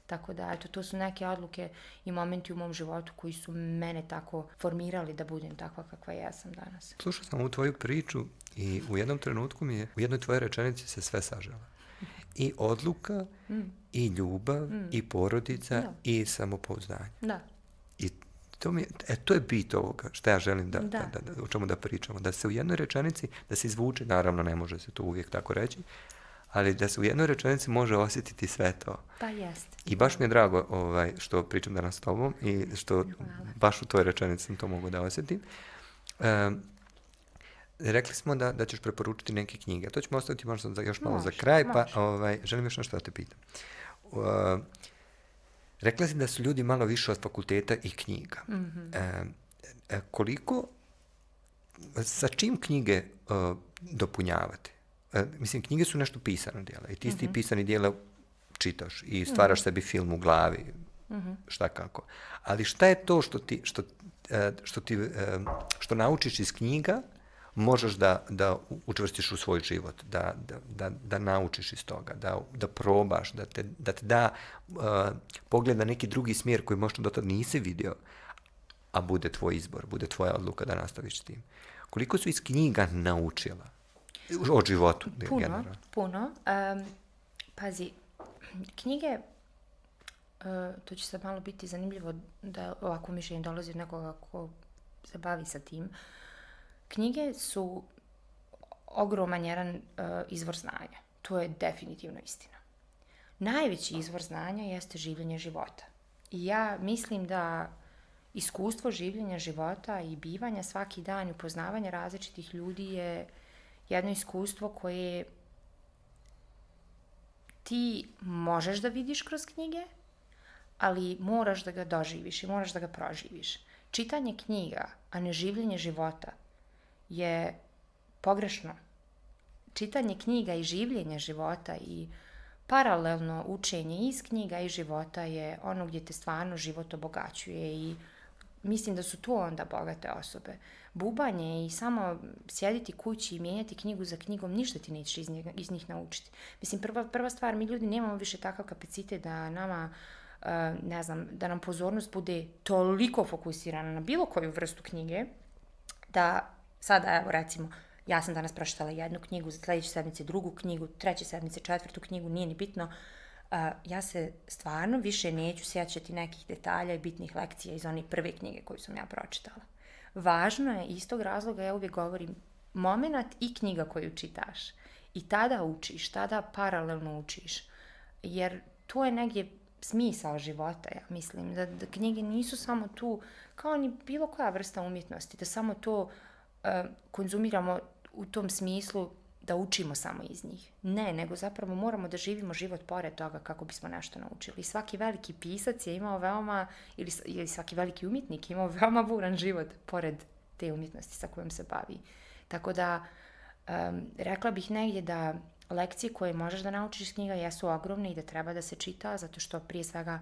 Tako da, eto, to su neke odluke i momenti u mom životu koji su mene tako formirali da budem takva kakva ja sam danas. Slušao sam ovu tvoju priču i u jednom trenutku u jednoj tvojoj rečenici se sve sažela. I odluka, i ljubav, i porodica, i samopouzdanje. Da. I to je bit ovoga što ja želim o čemu da pričamo. Da se u jednoj rečenici, da se izvuče, naravno ne može se to uvijek tako reći, ali da se u jednoj rečenici može osjetiti sve to. Pa jest. I baš mi je drago što pričam danas s tobom i što baš u toj rečenici sam to mogu da osjetim. Rekli smo da ćeš preporučiti neke knjige. To ćemo ostaviti možda još malo za kraj, pa želim još nešto da te pitam. Rekla si da su ljudi malo više od fakulteta i knjiga. Sa čim knjige dopunjavate? Mislim, knjige su nešto pisano djela i ti ti pisani djela čitaš i stvaraš sebi film u glavi, šta kako. Ali šta je to što naučiš iz knjiga, možeš da učvrstiš u svoj život, da naučiš iz toga, da probaš, da te da pogled na neki drugi smjer koji možda do tada nisi vidio, a bude tvoj izbor, bude tvoja odluka da nastaviš s tim. Koliko su iz knjiga naučila o životu? Puno. Pazi, knjige, to će sad malo biti zanimljivo da ovako mišljenje dolazi od nekoga ko se bavi sa tim. Knjige su ogroman jedan izvor znanja. To je definitivno istina. Najveći izvor znanja jeste življenje života. I ja mislim da iskustvo življenja života i bivanja svaki dan i upoznavanja različitih ljudi je jedno iskustvo koje ti možeš da vidiš kroz knjige, ali moraš da ga doživiš i moraš da ga proživiš. Čitanje knjiga, a ne življenje života, je pogrešno. Čitanje knjiga i življenje života i paralelno učenje iz knjiga i života je ono gdje te stvarno život obogaćuje i mislim da su to onda bogate osobe. Bubanje i samo sjediti kući i mijenjati knjigu za knjigom, ništa ti nećeš iz njih naučiti. Mislim, prva stvar, mi ljudi nemamo više takav kapacitet da nama, ne znam, da nam pozornost bude toliko fokusirana na bilo koju vrstu knjige, da sada, evo recimo, ja sam danas pročitala jednu knjigu, za sljedeće sedmice drugu knjigu, treće sedmice četvrtu knjigu, nije ni bitno. Ja se stvarno više neću sjećati nekih detalja i bitnih lekcija iz one prve knjige koju sam ja pročitala. Važno je, iz tog razloga ja uvijek govorim, moment i knjiga koju čitaš. I tada učiš, tada paralelno učiš. Jer to je negdje smisao života, ja mislim. Da knjige nisu samo tu, kao ni bilo koja vrsta umjetnosti, da samo to konzumiramo u tom smislu da učimo samo iz njih. Ne, nego zapravo moramo da živimo život pored toga kako bismo nešto naučili. Svaki veliki pisac je imao veoma, ili svaki veliki umjetnik je imao veoma buran život pored te umjetnosti sa kojom se bavi. Tako da, rekla bih negdje da lekcije koje možeš da naučiš iz knjiga jesu ogromne i da treba da se čita, zato što prije svega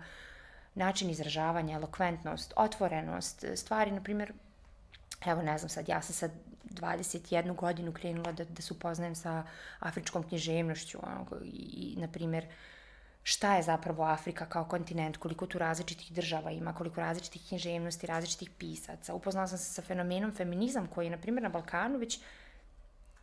način izražavanja, elokventnost, otvorenost, stvari, na primjer, evo ne znam sad, ja sam sad 21 godinu krenula da se upoznajem sa afričkom književnošću i na primjer, šta je zapravo Afrika kao kontinent, koliko tu različitih država ima, koliko različitih književnosti, različitih pisaca. Upoznala sam se sa fenomenom feminizam koji je, na primjer, na Balkanu već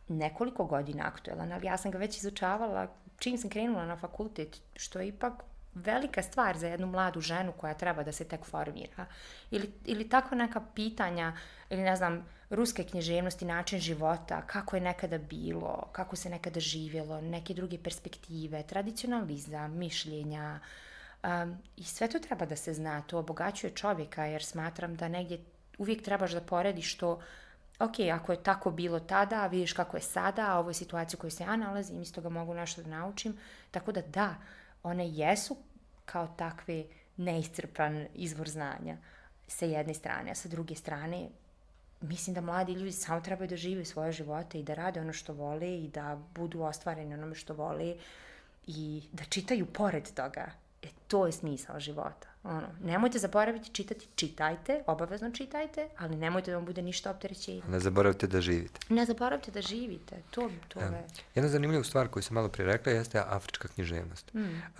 nekoliko godina aktuelan, ali ja sam ga već izučavala čim sam krenula na fakultet, što je ipak velika stvar za jednu mladu ženu koja treba da se tek formira. Ili tako neka pitanja, ili ne znam, ruske književnosti, način života, kako je nekada bilo, kako se nekada živjelo, neke druge perspektive, tradicionalizam, mišljenja. I sve to treba da se zna, to obogaćuje čovjeka, jer smatram da negdje uvijek trebaš da porediš to, ok, ako je tako bilo tada, a vidiš kako je sada, a ovo je situacija u kojoj se ja nalazim, iz toga mogu nešto da naučim. Tako da, one jesu kao takve neiscrpan izvor znanja sa jedne strane, a sa druge strane mislim da mladi ljudi samo trebaju da žive svoje živote i da rade ono što vole i da budu ostvareni onome što vole i da čitaju pored toga. To je smisao života. Nemojte zaboraviti čitati, čitajte, obavezno čitajte, ali nemojte da vam bude ništa opterećenje. Ne zaboravite da živite. Ne zaboravite da živite, to je... Jedna zanimljiva stvar koju sam malo prije rekla jeste afrička književnost.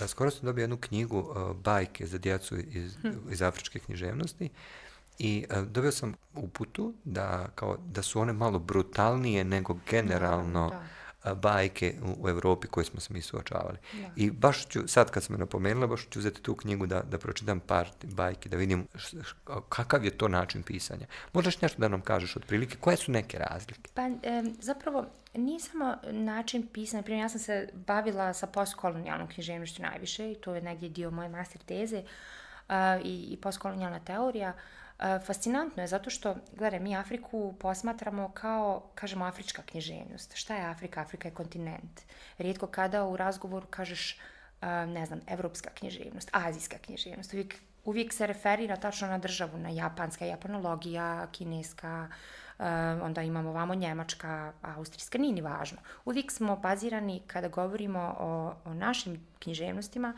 Skoro sam dobio jednu knjigu bajke za djecu iz afričke književnosti i dobio sam uputu da su one malo brutalnije nego generalno bajke u Evropi koje smo se mi suočavali. Da. I baš ću, sad kad sam me napomenula, baš ću uzeti tu knjigu da pročitam par bajki, da vidim kakav je to način pisanja. Možeš nešto da nam kažeš otprilike, koje su neke razlike? Pa zapravo nije samo način pisanja, na primjer ja sam se bavila sa postkolonijalnom književnošću najviše i to je negdje dio moje master teze i postkolonijalna teorija. Fascinantno je zato što, gledaj, mi Afriku posmatramo kao, kažemo, afrička književnost. Šta je Afrika? Afrika je kontinent. Rijetko kada u razgovoru kažeš, ne znam, evropska književnost, azijska književnost. Uvijek se referira tačno na državu, na japanska, japanologija, kineska, onda imamo vamo njemačka, austrijska, nije ni važno. Uvijek smo bazirani, kada govorimo o našim književnostima,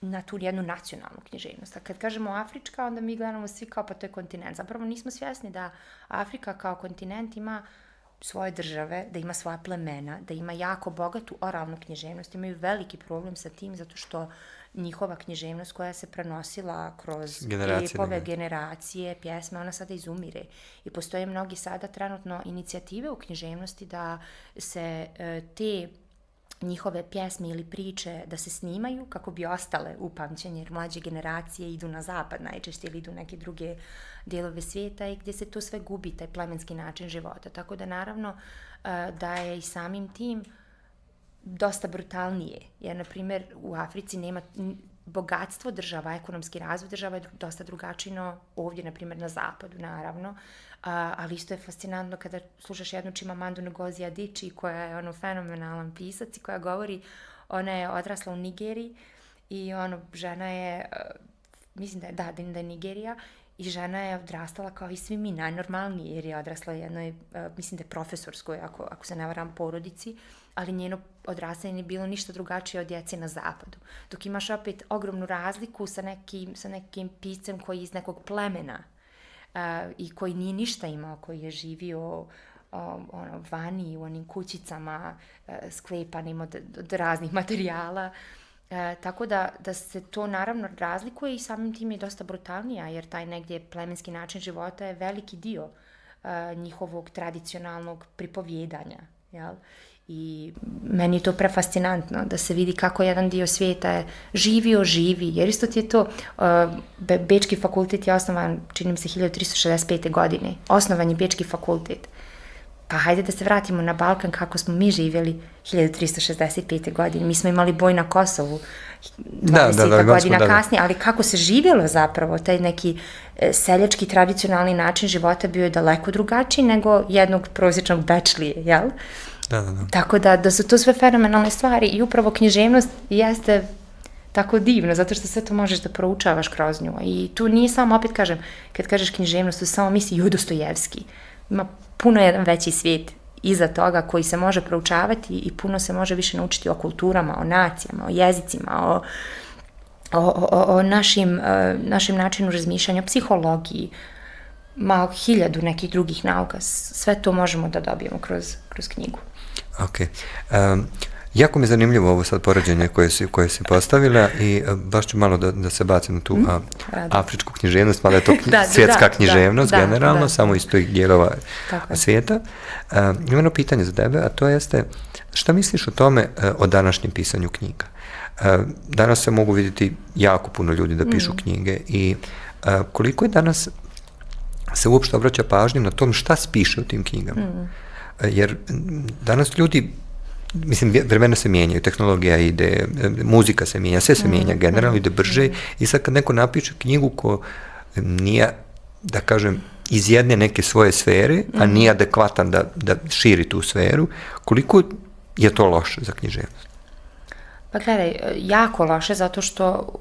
na tu jednu nacionalnu književnost. A kad kažemo afrička, onda mi gledamo svi kao pa to je kontinent. Zapravo nismo svjesni da Afrika kao kontinent ima svoje države, da ima svoja plemena, da ima jako bogatu oralnu književnost. Imaju veliki problem sa tim zato što njihova književnost koja se prenosila kroz epove, generacije, pjesme, ona sada izumire. I postoje mnogi sada trenutno inicijative u književnosti da se te njihove pjesme ili priče da se snimaju kako bi ostale upamćenje, jer mlađe generacije idu na zapad najčešće ili idu neke druge dijelove svijeta i gdje se to sve gubi, taj plemenski način života. Tako da naravno da je i samim tim dosta brutalnije, jer na primjer u Africi nema bogatstvo država, ekonomski razvoj država je dosta drugačino ovdje, na primjer na zapadu, naravno, ali isto je fascinantno kada slušaš jednu Chimamandu Ngozi Adichie koja je fenomenalan pisac i koja govori, ona je odrasla u Nigeriji i žena je, mislim da je Nigerija, i žena je odrastala kao i svi mi, najnormalnije, jer je odrasla jednoj, mislim da je profesorskoj, ako se ne varam, porodici, ali njeno odrastanje nije bilo ništa drugačije od djece na zapadu. Dok imaš opet ogromnu razliku sa nekim piscem koji je iz nekog plemena i koji nije ništa imao, koji je živio vani u onim kućicama sklepanim od raznih materijala. Tako da se to naravno razlikuje i samim tim je dosta brutalnija, jer taj negdje plemenski način života je veliki dio njihovog tradicionalnog pripovjedanja. Jel? I meni je to prefascinantno da se vidi kako jedan dio svijeta je živi, jer isto ti je to, Bečki fakultet je osnovan, čini mi se, 1365. godine. Osnovan je Bečki fakultet. Pa hajde da se vratimo na Balkan kako smo mi živjeli 1365. godine. Mi smo imali boj na Kosovu 20 godina kasnije, ali kako se živjelo zapravo, taj neki seljački tradicionalni način života bio je daleko drugačiji nego jednog prosječnog bečlije, jel? Da. Tako da su to sve fenomenalne stvari i upravo književnost jeste tako divno, zato što sve to možeš da proučavaš kroz nju. I tu nije samo, opet kažem, kad kažeš književnost, tu samo misli Dostojevski. Ima puno jedan veći svijet iza toga koji se može proučavati i puno se može više naučiti o kulturama, o nacijama, o jezicima, o našim načinu razmišljanja, o psihologiji, malo 1000 nekih drugih nauka. Sve to možemo da dobijemo kroz knjigu. Ok. Jako mi je zanimljivo ovo sad poređenje koje si postavila i baš ću malo da se bacim na tu afričku književnost, malo je to svjetska književnost generalno, samo iz tih dijelova svijeta. Imam jedno pitanje za tebe, a to jeste, šta misliš o tome, o današnjem pisanju knjiga? Danas se mogu vidjeti jako puno ljudi da pišu knjige i koliko je danas se uopšte obraća pažnju na tom šta se piše u tim knjigama? Jer danas ljudi, mislim, vremena se mijenjaju, tehnologija ide, muzika se mijenja, sve se mijenja, generalno ide brže i sad kad neko napiše knjigu ko nije, da kažem, iz jedne neke svoje sfere, a nije adekvatan da širi tu sferu, koliko je to loše za književnost? Pa gledaj, jako loše, zato što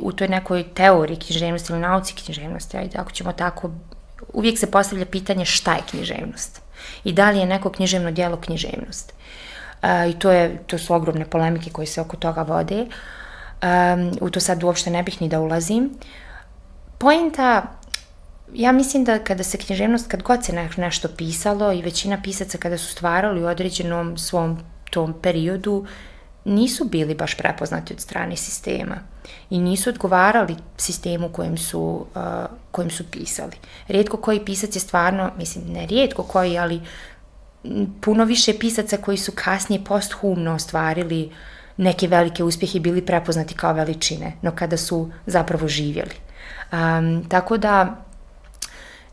u toj nekoj teoriji književnosti ili nauci književnosti, ajde, ako ćemo tako, uvijek se postavlja pitanje šta je književnost i da li je neko književno djelo književnost. I to su ogromne polemike koje se oko toga vode. U to sad uopšte ne bih ni da ulazim. Poenta, ja mislim da kada se književnost, kad god se nešto pisalo i većina pisaca kada su stvarali u određenom svom tom periodu, nisu bili baš prepoznati od strane sistema i nisu odgovarali sistemu kojim su pisali. Rijetko koji pisac je stvarno, mislim, ne rijetko koji, ali puno više pisaca koji su kasnije posthumno ostvarili neke velike uspjehe i bili prepoznati kao veličine, no kada su zapravo živjeli. Tako da,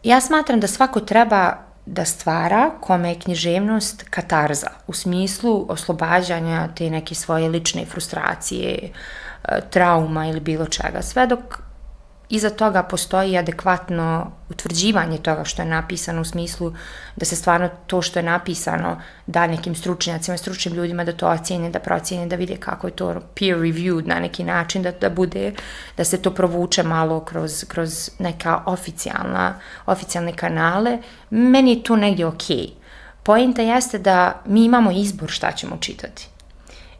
ja smatram da svako treba da stvara kome je književnost katarza, u smislu oslobađanja te neke svoje lične frustracije, trauma ili bilo čega. Sve dok iza toga postoji adekvatno utvrđivanje toga što je napisano, u smislu da se stvarno to što je napisano da nekim stručnjacima, stručnim ljudima da to ocjene, da procjene, da vide kako je to peer reviewed na neki način, da bude, da se to provuče malo kroz neka oficijalne kanale. Meni je to negdje okej. Poenta jeste da mi imamo izbor šta ćemo čitati.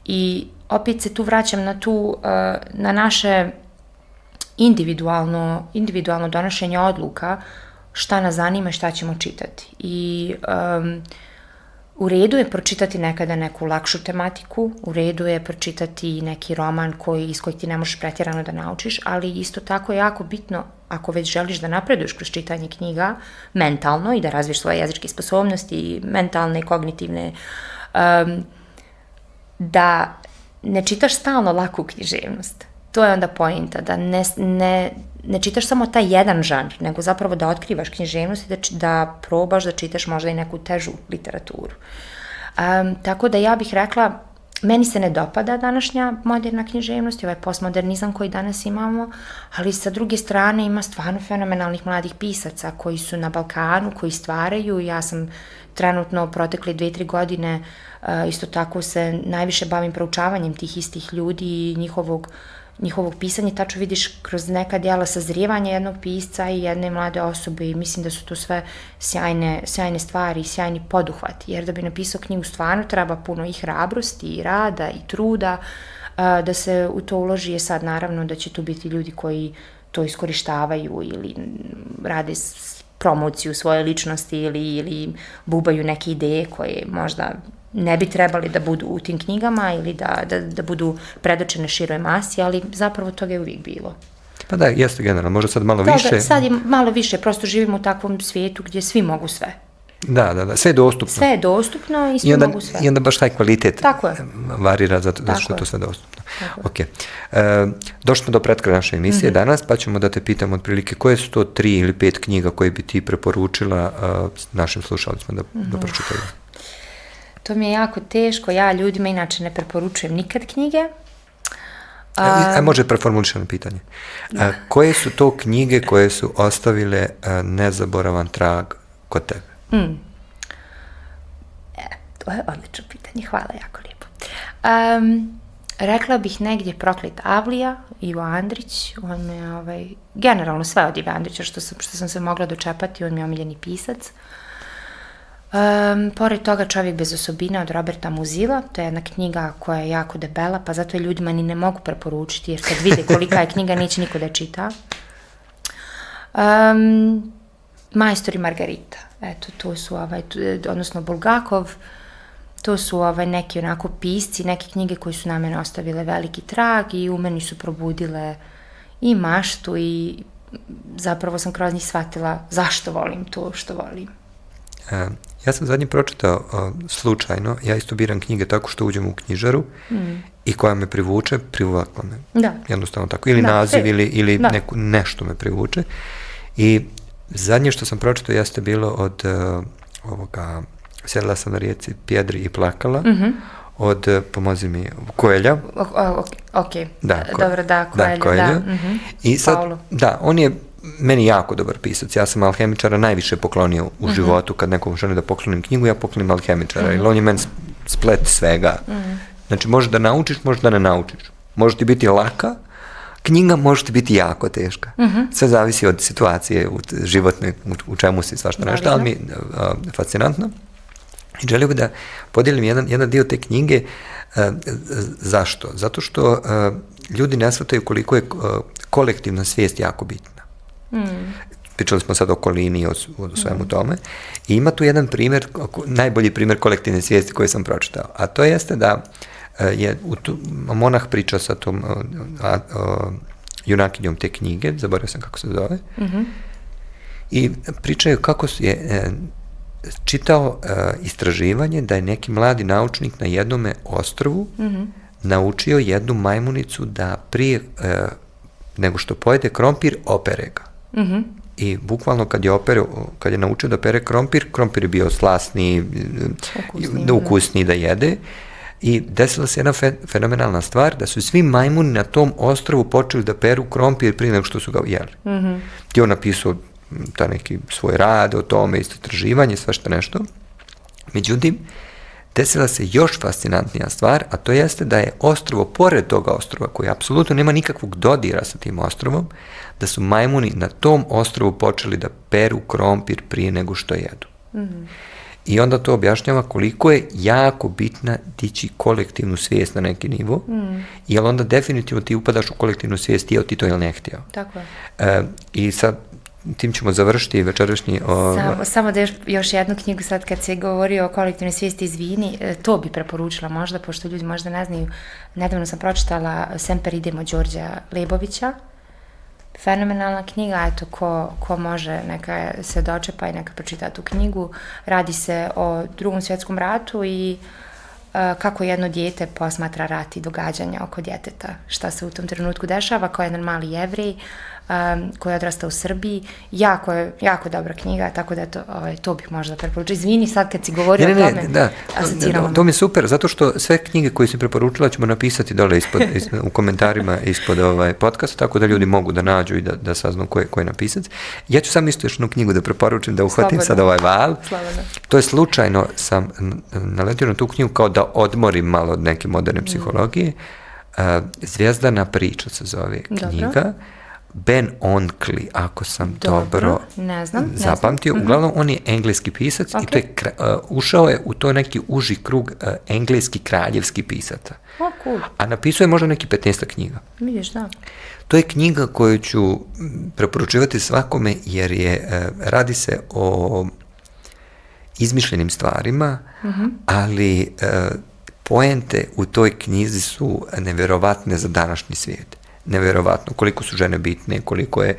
I opet se tu vraćam na naše individualno donošenje odluka šta nas zanima i šta ćemo čitati. I u redu je pročitati nekada neku lakšu tematiku, u redu je pročitati neki roman iz kojeg ti ne možeš pretjerano da naučiš, ali isto tako je jako bitno, ako već želiš da napreduješ kroz čitanje knjiga mentalno i da razviješ svoje jezičke sposobnosti, mentalne, kognitivne, da ne čitaš stalno laku književnost. To je onda pointa, da ne čitaš samo taj jedan žanr, nego zapravo da otkrivaš književnost i da probaš da čitaš možda i neku težu literaturu. Tako da ja bih rekla, meni se ne dopada današnja moderna književnost i ovaj postmodernizam koji danas imamo, ali sa druge strane ima stvarno fenomenalnih mladih pisaca koji su na Balkanu, koji stvaraju. Ja sam trenutno protekle 2-3 godine isto tako se najviše bavim proučavanjem tih istih ljudi i njihovog pisanja, tačno vidiš kroz neka djela sazrijevanja jednog pisca i jedne mlade osobe i mislim da su to sve sjajne stvari i sjajni poduhvati, jer da bi napisao knjigu stvarno treba puno i hrabrosti i rada i truda da se u to uloži. Je sad naravno da će tu biti ljudi koji to iskorištavaju ili rade promociju svoje ličnosti ili bubaju neke ideje koje možda ne bi trebali da budu u tim knjigama ili da budu predočene široj masi, ali zapravo toga je uvijek bilo. Pa da, jeste generalno, možda sad malo više. Sad je malo više, prosto živimo u takvom svijetu gdje svi mogu sve. Da, sve je dostupno. Sve je dostupno i svi mogu sve. I onda baš taj kvalitet Tako je. varira zato što je to sve dostupno. Ok. Došli smo do pretka naše emisije danas, pa ćemo da te pitam otprilike koje su to 3 ili 5 knjiga koje bi ti preporučila našim slušalicima da pročitaju. To mi je jako teško. Ja ljudima inače ne preporučujem nikad knjige. Može preformulišano pitanje. Koje su to knjige koje su ostavile nezaboravan trag kod tebe? To je odlično pitanje. Hvala, jako lijepo. Rekla bih negdje Proklet Avlija, Ivo Andrić. On me, generalno sve od Ive Andrića što sam se mogla dočepati, on mi je omiljeni pisac. Pored toga Čovjek bez osobina od Roberta Muzila, to je jedna knjiga koja je jako debela, pa zato je ljudima ni ne mogu preporučiti, jer kad vide kolika je knjiga, neće niko da čita. Majstor i Margarita, eto, to su, odnosno Bulgakov, to su neki onako pisci, neke knjige koje su na mene ostavile veliki trag i u meni su probudile i maštu i zapravo sam kroz njih shvatila zašto volim to što volim. Ja sam zadnji pročitao slučajno, ja isto biram knjige tako što uđem u knjižaru i koja me privuče, privukla me. Da. Jednostavno tako. Ili naziv ili nešto me privuče. I zadnje što sam pročitao jeste bilo od Sjedila sam na rijeci Pjedri i plakala, od, pomozi mi, Coelha. Ok, dobro, da, Coelha. I sad, da, on je meni jako dobar pisac. Ja sam alhemičara najviše poklonio u životu. Kad nekom želim da poklonim knjigu, ja poklonim alhemičara. Jer on je meni splet svega. Znači, možeš da naučiš, možeš da ne naučiš. Može ti biti laka knjiga, može ti biti jako teška. Sve zavisi od situacije životne, u čemu si svašta nešto, ali mi je fascinantno. I želio bih da podijelim jedan dio te knjige. Zašto? Zato što ljudi ne shvataju koliko je kolektivna svijest jako bitna. Pričali smo sad o okolini i o svemu tome. I ima tu jedan primjer, najbolji primjer kolektivne svijesti koji sam pročitao. A to jeste da je monah priča sa tom junakinjom te knjige, zaboravio sam kako se zove, i pričaju kako je čitao istraživanje da je neki mladi naučnik na jednome ostrvu naučio jednu majmunicu da prije nego što pojede krompir, opere ga. I bukvalno kad je naučio da pere krompir je bio slasniji, ukusniji da jede. I desila se jedna fenomenalna stvar, da su svi majmuni na tom ostrvu počeli da peru krompir prije nego što su ga jeli. Ti on napisao ta neki svoj rad o tome, istraživanje, svašta nešto. Međutim, desila se još fascinantnija stvar, a to jeste da je ostrvo, pored toga ostrva, koji apsolutno nema nikakvog dodira sa tim ostrovom, da su majmuni na tom ostrovu počeli da peru krompir prije nego što jedu. I onda to objašnjava koliko je jako bitna dići kolektivnu svijest na neki nivo, jer onda definitivno ti upadaš u kolektivnu svijest, htio ti to ili ne htio. Tako je. I sad tim ćemo završiti večerašnji... Samo da još jednu knjigu sad kad se govorio o kolektivnoj svijesti, izvini, to bi preporučila možda, pošto ljudi možda ne znaju. Nedavno sam pročitala Semper idemo Đorđa Lebovića. Fenomenalna knjiga, eto, ko može neka se dočepa i neka pročita tu knjigu. Radi se o Drugom svjetskom ratu i kako jedno dijete posmatra rat i događanja oko djeteta. Šta se u tom trenutku dešava, kao jedan mali Jevrej koji je odrastao u Srbiji. Jako dobra knjiga, tako da to bih možda preporučila. Izvini sad kad si govorio o tome, asociramo. To mi je super, zato što sve knjige koje si preporučila ćemo napisati dole u komentarima ispod podcasta, tako da ljudi mogu da nađu i da saznaju ko je napisac. Ja ću sam isto još jednu knjigu da preporučim, da uhvatim sad ovaj val. Slobodno. To je slučajno sam naletio na tu knjigu kao da odmorim malo od neke moderne psihologije. Zvijezdana priča se zove knjiga. Ben Onkli, ako sam dobro zapamtio. Uglavnom, on je engleski pisac i to je, ušao je u to neki uži krug engleski kraljevski pisaca. Cool. A napisao je možda neki 15 knjiga. Vidiš, da. To je knjiga koju ću preporučivati svakome jer radi se o izmišljenim stvarima, ali poente u toj knjizi su nevjerovatne za današnji svijet. nevjerovatno. Koliko su žene bitne, koliko je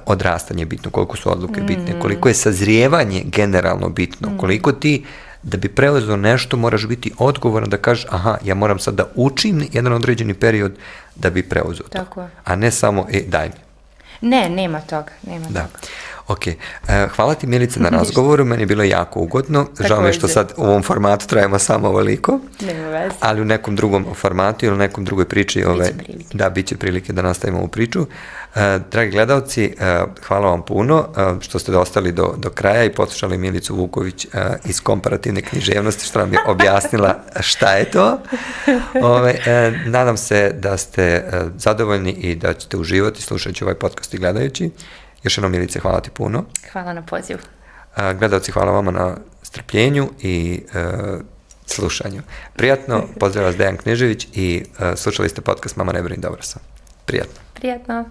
odrastanje bitno, koliko su odluke bitne, koliko je sazrijevanje generalno bitno, koliko ti da bi preuzeo nešto moraš biti odgovoran da kažeš aha, ja moram sad da učim jedan određeni period da bi preuzeo to. Tako je. A ne samo, daj mi. Ne, nema toga. Da. Ok, hvala ti Milica na razgovoru, meni je bilo jako ugodno, žao mi je što sad u ovom formatu trajamo samo ovoliko, Nema veze. ali u nekom drugom formatu ili u nekom drugoj priči, prilike. da, bit će prilike da nastavimo ovu priču. Dragi gledalci, hvala vam puno što ste ostali do kraja i poslušali Milicu Vuković iz komparativne književnosti što nam je objasnila šta je to. Nadam se da ste zadovoljni i da ćete uživati slušajući ovaj podcast i gledajući. Još jednom, Milice, hvala ti puno. Hvala na pozivu. Gledalci, hvala vama na strpljenju i slušanju. Prijatno, pozdrav vas Dejan Knežević i slušali ste podcast Mama ne brini, dobro sam. Prijatno. Prijatno.